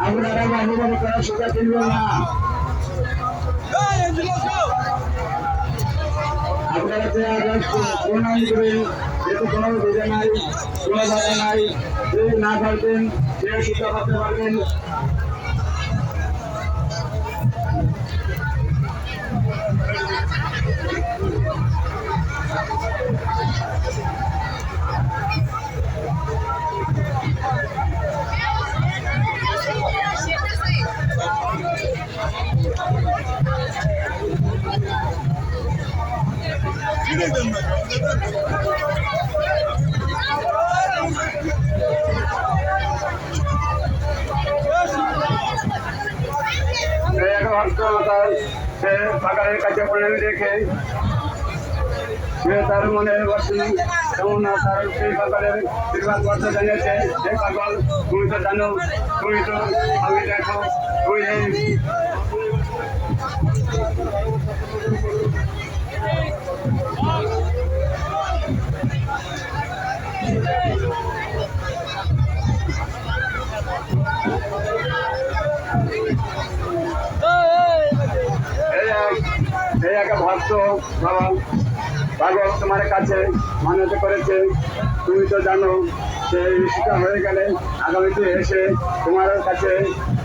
আপনারা বাহুবাহু করার সুযোগ দিবেন না। আপনারা যে প্রণাম করবেন, যেহেতু কোনো বেজে নাই, কোনো বাধা নাই, যে না পারবেন সে সুযোগ করতে পারবেন। সে পাগলের কাছে বলে রেখে তার মনে বসেনি তেমন তার সেই পাগলের আশীর্বাদ করতে জানিয়েছে। সেই পাগল তুমি তো জানো, তুমি তো আমি দেখো তুই একটা ভক্ত বাবা পাগল তোমার কাছে মানত করেছে। তুমি তো জানো সেই সেটা হয়ে গেলে আগামীতে এসে তোমার কাছে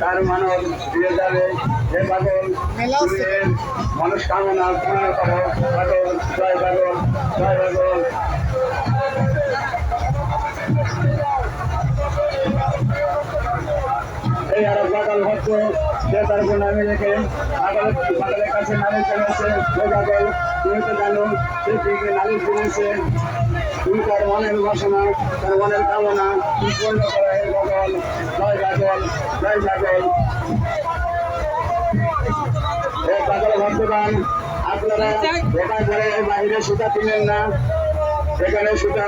তার মানত দিয়ে যাবে। হে পাগল, তুমি এর মনস্কামনা পূর্ণ করো। পাগল জয় পাগল, জয় পাগল। এই আর পাগল ভক্ত সে তার নামে রেখে পাগলের কাছে নালিশ জানিয়েছে। হে পাগল, তুমি তো জানো সে দিকে নালিশ দিয়েছে। তুমি তার মনের বাসনা, তার মনের কামনা পূর্ণ করা। হে পাগল, জয় পাগল, জয় পাগল। হে পাগল ভক্তগণ, আপনারা এটা করে বাইরে সুতা কিনেন না, এখানে সুতা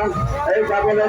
এই পাগলের